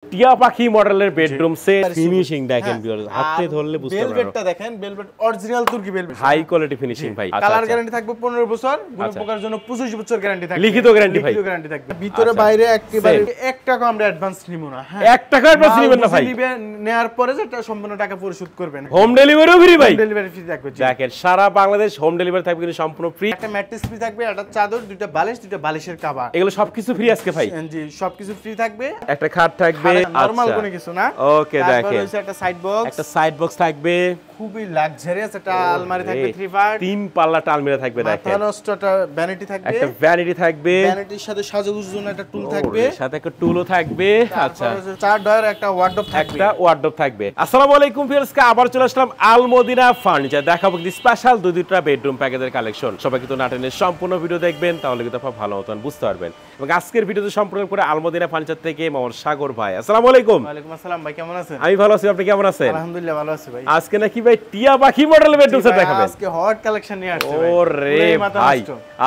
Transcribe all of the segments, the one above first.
টিয়া পাখি মডেলের বেডরুম সেট ফিনিশিং দেখেন ভিউয়ার্স হাতে ধরলে বুঝতে পারবেন ভেলভেটটা দেখেন ভেলভেট অরিজিনাল তুর্কি ভেলভেট হাই কোয়ালিটি ফিনিশিং ভাই কালার গ্যারান্টি থাকবে 15 বছর গুণ পোকার জন্য 25 বছর গ্যারান্টি থাকবে লিখিত গ্যারান্টি ভাই লিখিত গ্যারান্টি থাকবে ভিতরে বাইরে একেবারে 1 টাকা আমরা অ্যাডভান্স নিব না হ্যাঁ 1 টাকা অ্যাডভান্স নেবেন না ভাই নেয়ার পরে যেটা সম্পূর্ণ টাকা পরিশোধ করবেন হোম ডেলিভারিও ফ্রি ভাই ডেলিভারি ফ্রি থাকবে দেখেন সারা বাংলাদেশ হোম ডেলিভারি থাকবে কিন্তু সম্পূর্ণ ফ্রি একটা ম্যাট্রেস ফ্রি থাকবে একটা চাদর দুটো বালিশ দুটো বালিশের কভার এগুলো সবকিছু ফ্রি আজকে ভাই জি সবকিছু ফ্রি থাকবে একটা খাট থাকবে নরমাল কোনো কিছু না ওকে দেখেন একটা সাইড বক্স থাকবে খুবই লাক্সারিয়াস একটা আলমারি থাকবে 3 পার্ট 3 পাল্লাটা আলমিরা থাকবে দেখেন মাথানষ্টটা ভ্যানিটি থাকবে একটা ভ্যানিটি থাকবে ভ্যানিটির সাথে সাজাগুজের জন্য একটা টুল থাকবে সাথে একটা টুলও থাকবে আচ্ছা চার ডয়ার একটা ওয়ার্ডরোব থাকবে একটা ওয়ার্ডরোব থাকবে আসসালামু আলাইকুম ভিউয়ার্স আবার চলে আসলাম আল মদিনা ফার্নিচার দেখাবো কিন্তু স্পেশাল দুইটা বেডরুম প্যাকেজের কালেকশন সবাই কিন্তু নাটেনের সম্পূর্ণ ভিডিও দেখবেন তাহলে কিন্তু আপনারা ভালো মতন বুঝতে পারবেন এবং আজকের ভিডিওতে সম্পূর্ণ করে আল মদিনা ফার্নিচার থেকে মোহাম্মদ সাগর ভাই আসসালামু আলাইকুম ওয়া আলাইকুম আসসালাম ভাই কেমন আছেন আমি ভালো আছি আপনি কেমন আছেন আলহামদুলিল্লাহ ভালো আছি ভাই আজকে নাকি ভাই টিয়া পাখি মডেলের বেডরুম সেট দেখাবেন আজকে হট কালেকশন নিয়ে আসছে ভাই ওরে ভাই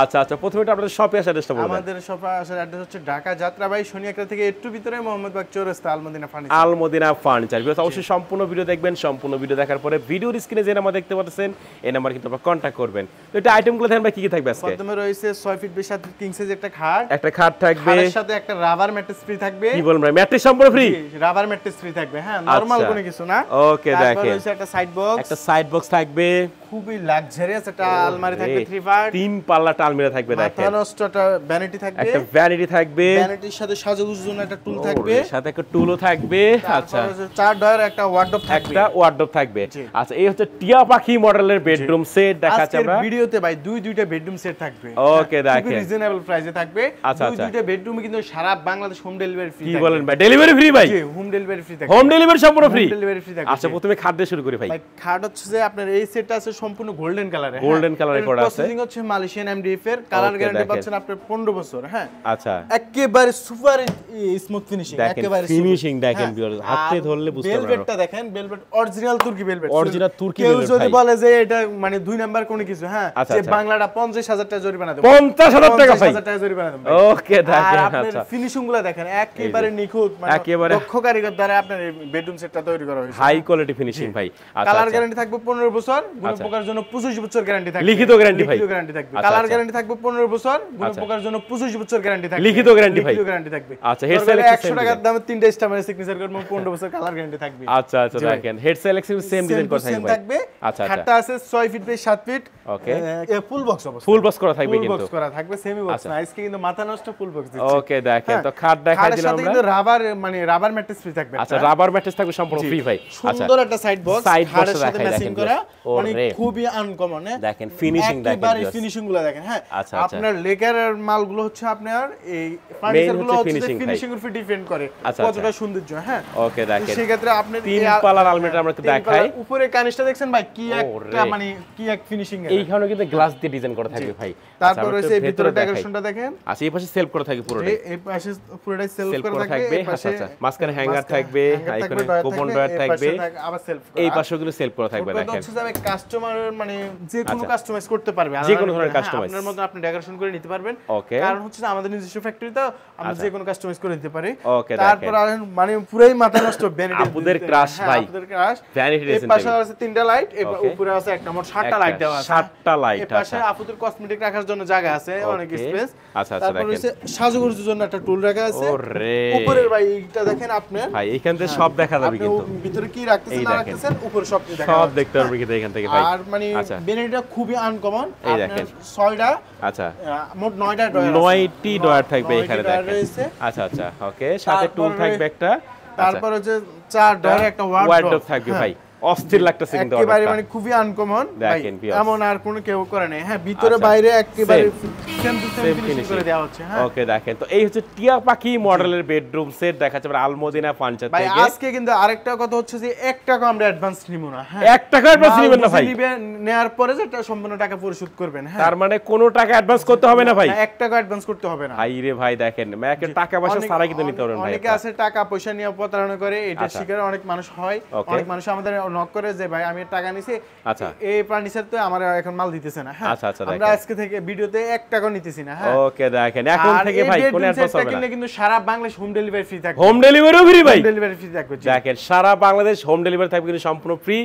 আচ্ছা আচ্ছা প্রথমে আপনাদের শপে আসার চেষ্টা করবেন আমাদের শপে আসার অ্যাড্রেস হচ্ছে ঢাকা যাত্রাবাড়ি শনিয়াকড়া থেকে একটু ভিতরে মোহাম্মদবাগ চৌরাস্তা আল মদিনা ফার্নিচার আল মদিনা ফার্নিচার ভিউয়ার্স অবশ্যই সম্পূর্ণ ভিডিও দেখবেন সম্পূর্ণ ভিডিও দেখার পরে ভিডিওর স্ক্রিনে যে নাম্বার দেখতে পাচ্ছেন এই নাম্বার কিন্তু আপনারা কন্টাক্ট করবেন তো এটা আইটেমগুলো দেখেন ভাই কি কি থাকবে আজকে প্রথমে রয়েছে 6 ফিট বেশ সাথে কিং সাইজ একটা খাট থাকবে এর সাথে একটা রাবার ম্যাট্রেস ফ্রি থাকবে কি বলবেন ভাই ম্যাট্রেস সম্পূর্ণ ফ্রি রাবার ম্যাট্রেস ফ্রি থাকবে হ্যাঁ নরমাল কোনো কিছু না ওকে দেখেন রয়েছে একটা সাইড বক্স থাকবে খুবই লাক্সারিয়াস একটা আলমারি থাকবে 3 পার্ট 3 পাল্লাটা আলমিরা থাকবে দেখেন মাথানষ্টটা ভ্যানিটি থাকবে একটা ভ্যানিটি থাকবে ভ্যানিটির সাথে সাজাগুজের জন্য একটা টুল থাকবে সাথে একটা টুলও থাকবে আচ্ছা চার ডয়ার একটা ওয়ার্ডরোব থাকবে একটা ওয়ার্ডরোব থাকবে আচ্ছা এই হচ্ছে টিয়া পাখি মডেলের বেডরুম সেট দেখাচ্ছি আমরা আজকের ভিডিওতে ভাই দুইটা বেডরুম সেট থাকবে ওকে দেখেন খুবই রিজনেবল প্রাইসে থাকবে দুইটা বেডরুমে কিন্তু সারা বাংলাদেশ হোম ডেলিভারি ফ্রি কি বলেন ভাই ডেলিভারি ফ্রি ভাই জি হোম ডেলিভারি ফ্রি থাকবে হোম ডেলিভারি সম্পূর্ণ ফ্রি ডেলিভারি ফ্রি থাকবে আচ্ছা প্রথমে খাট দিয়ে শুরু করি ভাই খাট হচ্ছে যে আপনার এই সেটটা আছে সম্পূর্ণ গোল্ডেন কালারে গোল্ডেন কালারে করা আছে প্রসেসিং হচ্ছে মালয়েশিয়ান এমডিএফ এর কালার গ্যারান্টি পাচ্ছেন আপনার 15 বছর হ্যাঁ আচ্ছা একেবারে সুপার স্মুথ ফিনিশিং একেবারে ফিনিশিং দেখেন ভিউয়ার্স হাতে ধরলে বুঝতে পারবেন ভেলভেটটা দেখেন ভেলভেট অরিজিনাল তুর্কি ভেলভেট অরিজিনাল তুর্কি কেউ ভেলভেট যদি বলে যে এটা মানে দুই নাম্বার কোনো কিছু হ্যাঁ যে বাংলাটা 50000 টাকা জরিমানা দেব 50000 টাকা ভাই 50000 টাকা জরিমানা দেব ওকে দেখেন আচ্ছা ফিনিশিং গুলো দেখেন একেবারে নিখুঁত মানে দক্ষ কারিগর দ্বারা আপনার এই বেডরুম সেটটা তৈরি করা হয়েছে হাই কোয়ালিটি ফিনিশিং ভাই আচ্ছা কালার গ্যারান্টি থাকবে 15 বছর গুণ পোকার জন্য 25 বছর গ্যারান্টি থাকবে লিখিত গ্যারান্টি ভাই লিখিত গ্যারান্টি থাকবে কালার গ্যারান্টি থাকবে 15 বছর গুণ পোকার জন্য 25 বছর গ্যারান্টি থাকবে লিখিত গ্যারান্টি ভাই লিখিত গ্যারান্টি থাকবে আচ্ছা হেড সিলেকশন 100 টাকার দামে তিনটা স্টামারে সিগনেচার করব 15 বছর কালার গ্যারান্টি থাকবে আচ্ছা আচ্ছা দেখেন হেড সিলেকশন সেম ডিজাইন করা থাকবে আচ্ছা আচ্ছা খাটটা আছে 6 feet by 7 feet okay full box অবস্থা ফুল বক্স করা থাকবে কিন্তু ফুল বক্স করা থাকবে সেমি বক্স না আজকে কিন্তু মাথা নষ্ট ফুল বক্স দিচ্ছি ওকে দেখেন তো খাট দেখাই দিলাম আমরা কিন্তু রাবার মানে রাবার ম্যাট্রেস ফ্রি থাকবে আচ্ছা রাবার ম্যাট্রেস থাকবে সম্পূর্ণ ফ্রি ভাই আচ্ছা সুন্দর একটা সাইড বক্স খাটের সাথে ম্যাচিং করা মানে খুবই আনকমন দেখেন ফিনিশিং দেখেন একেবারে ফিনিশিং গুলো দেখেন হ্যাঁ আপনার লেকার মালগুলো হচ্ছে আপনার এই ফার্নিচার গুলো হচ্ছে ফিনিশিং এর উপর ডিপেন্ড করে কতটা সৌন্দর্য হ্যাঁ ওকে দেখেন সেই ক্ষেত্রে আপনি তিন পাল্লার আলমিরা আমরা একটু দেখাই উপরে কানিশটা দেখছেন ভাই কি একটা মানে কি এক ফিনিশিং এর এইখানে কিন্তু গ্লাস দিয়ে ডিজাইন করা থাকবে ভাই তারপর রয়েছে ভিতরে ডেকোরেশনটা দেখেন আচ্ছা এই পাশে সেলফ করা থাকবে পুরোটাই এই পাশে পুরোটাই সেলফ করা থাকবে আচ্ছা আচ্ছা মাঝখানে হ্যাঙ্গার থাকবে এখানে কোপন ডয়ার থাকবে আবার সেলফ এই পাশেগুলো সেলফ করা থাকবে দেখেন হচ্ছে যাবে কাস্টমার মানে যে কোনো কাস্টমাইজ করতে পারবে যে কোনো ধরনের কাস্টমাইজ আপনার মতো আপনি ডেকোরেশন করে নিতে পারবেন ওকে কারণ হচ্ছে আমাদের নিজস্ব ফ্যাক্টরি তো আমরা যে কোনো কাস্টমাইজ করে দিতে পারি ওকে তারপর মানে পুরোই মাথা নষ্ট ভ্যানিটি আপুদের ক্রাশ ভাই আপুদের ক্রাশ ভ্যানিটি এই পাশে আছে তিনটা লাইট উপরে আছে একটা মোট 7টা লাইট দেওয়া আছে 7টা লাইট এই পাশে আপুদের কসমেটিক রাখার জন্য জায়গা আছে অনেক স্পেস আচ্ছা আচ্ছা তারপর রয়েছে সাজুগুজুর জন্য একটা টুল রাখা আছে ওরে উপরের ভাই এইটা দেখেন আপনি ভাই এখান থেকে সব দেখা যাবে কিন্তু ভিতরে কি রাখতেছেন না রাখতেছেন উপরে সব দেখা সব দেখতে পারবে কিন্তু এখান থেকে ভাই আর মানে ভ্যানিটিটা খুবই আনকমন এই দেখেন 6টা আচ্ছা মোট 9টা ডয়ার 9টি ডয়ার থাকবে এখানে দেখেন আচ্ছা আচ্ছা ওকে সাথে টুল থাকবে একটা তারপর হচ্ছে 4 ডয়ার একটা ওয়ার্ডরোব থাকবে ভাই অস্থির লাগতেছে কিন্তু একেবারে মানে খুবই আনকমন দেখেন এমন আর কোনো কেউ করে নাই হ্যাঁ ভিতরে বাইরে একেবারে সেম টু সেম ফিনিশিং করে দেওয়া হচ্ছে হ্যাঁ ওকে দেখেন তো এই হচ্ছে টিয়া পাখি মডেলের বেডরুম সেট দেখাচ্ছে আমরা আল মদিনা ফার্নিচার থেকে ভাই আজকে কিন্তু আরেকটা কথা হচ্ছে যে 1 টাকা আমরা অ্যাডভান্স নিব না হ্যাঁ 1 টাকা অ্যাডভান্স নেবেন না ভাই নেয়ার পরে যেটা সম্পূর্ণ টাকা পরিশোধ করবেন হ্যাঁ তার মানে কোনো টাকা অ্যাডভান্স করতে হবে না ভাই 1 টাকা অ্যাডভান্স করতে হবে না ভাই রে ভাই দেখেন মেয়েকে টাকা পয়সা ছাড়া কিন্তু নিতে পারবেন ভাই অনেকে আছে টাকা পয়সা নিয়ে প্রতারণা করে এটা শিকার অনেক মানুষ হয় অনেক মানুষ আমাদের নক করে যে ভাই আমি টাকা নিছি, আচ্ছা এই ফার্নিচার তো আমার এখন মাল দিতেছে না। হ্যাঁ আচ্ছা আচ্ছা, আমরা আজকে থেকে ভিডিওতে 1 টাকা নিতেছি না। হ্যাঁ ওকে, দেখেন এখন থেকে ভাই কোন অ্যাডভান্স হবে না, কিন্তু সারা বাংলাদেশ হোম ডেলিভারি ফ্রি থাকবে। হোম ডেলিভারিও ফ্রি ভাই, হোম ডেলিভারি ফ্রি থাকবে। দেখেন সারা বাংলাদেশ হোম ডেলিভারি থাকবে কিন্তু সম্পূর্ণ ফ্রি।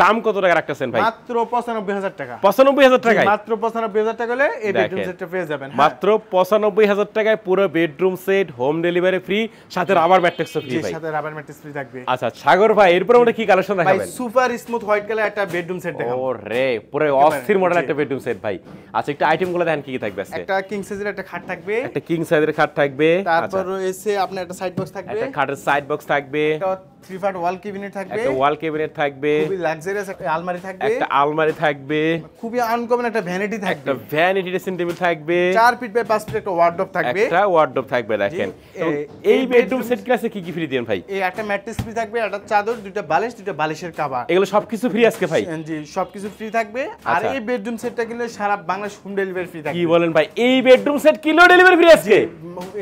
দাম কত টাকা রাখতেছেন ভাই? মাত্র 95000 টাকা। 95000 টাকায়, মাত্র 95000 টাকা হলে এই বেডরুম সেটটা পেয়ে যাবেন। মাত্র 95000 টাকায় পুরো bedroom set, home delivery free, সাথে রাবার ম্যাট্রেসও ফ্রি ভাই। সাথে রাবার ম্যাট্রেস ফ্রি থাকবে। আচ্ছা সাগর ভাই, এরপর আমরা কি কালেকশন দেখাবেন? ভাই সুপার স্মুথ হোয়াইট কালার একটা বেডরুম সেট দেখাবো। ওরে পুরো অস্থির মডেল একটা বেডরুম সেট ভাই। আচ্ছা একটা আইটেমগুলো দেখেন কি কি থাকবে আজকে? একটা কিং সাইজের একটা খাট থাকবে, একটা কিং সাইজের খাট থাকবে, তারপর রয়েছে আপনার একটা সাইড বক্স থাকবে, একটা খাটের সাইড বক্স থাকবে, একটা 3 পার্ট ওয়াল ক্যাবিনেট থাকবে, একটা ওয়াল ক্যাবিনেট থাকবে, খুবই লাক্সারিয়াস একটা আলমারি থাকবে, একটা আলমারি থাকবে, খুবই আনকমন একটা ভ্যানিটি থাকবে, একটা ভ্যানিটি ড্রেসিং টেবিল থাকবে, 4 ফিট বাই 5 ফিট একটা ওয়ার্ডরোব থাকবে, একটা ওয়ার্ডরোব থাকবে। দেখেন এই বেডরুম সেট ক্লাসে কি কি ফ্রি দেন ভাই? এই একটা ম্যাট্রেস ফ্রি থাকবে, একটা চাদর, দুটো বালিশ, দুটো বালিশের কভার, এগুলো সবকিছু ফ্রি আজকে ভাই? জি সবকিছু ফ্রি থাকবে। আর এই বেডরুম সেটটা কিনলে সারা বাংলাদেশ হোম ডেলিভারি ফ্রি থাকবে। কি বলেন ভাই, এই bedroom set kilo delivery free আজকে?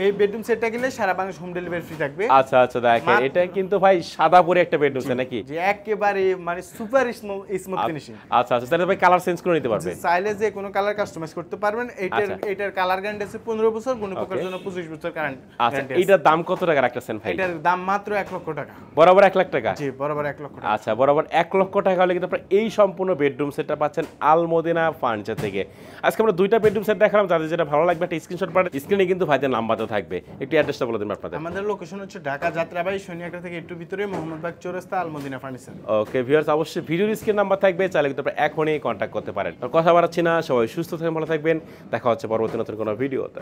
এই বেডরুম সেটটা কিনলে সারা বাংলাদেশ হোম ডেলিভারি ফ্রি থাকবে। আচ্ছা আচ্ছা, দেখেন এটা কিন্তু ভাই সাদা পরে একটা বেডরুম সেট নাকি? যে একেবারে মানে সুপার স্মুথ ফিনিশিং। আচ্ছা আচ্ছা, তাহলে ভাই কালার চেঞ্জ করে নিতে পারবে? চাইলে যে কোনো কালার কাস্টমাইজ করতে পারবেন। এটার কালার গ্যারান্টি আছে 15 বছর, কোনো প্রকার জন্য 25 বছর গ্যারান্টি। আচ্ছা এটার দাম কত টাকা রাখতেছেন ভাই? এটার দাম মাত্র 1 লক্ষ টাকা। বরাবর 1 লাখ টাকা? জি বরাবর 1 লক্ষ টাকা। আচ্ছা বরাবর 1 লক্ষ টাকা হলে কিন্তু আপনারা এই সম্পূর্ণ বেডরুম সেটটা পাচ্ছেন আল মদিনা ফার্নিচার থেকে। আজকে আমরা দুইটা বেডরুম সেট দেখালাম, যাদের যেটা ভালো লাগবে একটা স্ক্রিনশট পাঠান, স্ক্রিনে কিন্তু ভাইদের নাম্বারটা থাকবে। একটু অ্যাড্রেসটা বলে দিন আপনাদের। আমাদের লোকেশন হচ্ছে ঢাকা যাত্রাবাড়ি শনিয়াকা থেকে একটু ভিতরে মোহাম্মদবাগ চৌরাস্তা আল মদিনা ফার্নিচার। ওকে ভিউয়ার্স, অবশ্যই ভিডিওর স্ক্রিন নাম্বার থাকবে, চাইলে কিন্তু আপনারা এখনই কন্ট্যাক্ট করতে পারেন। কথা বাড়াচ্ছি না, সবাই সুস্থ থাকবেন, ভালো থাকবেন, দেখা হচ্ছে পরবর্তী নতুন কোনো ভিডিওতে।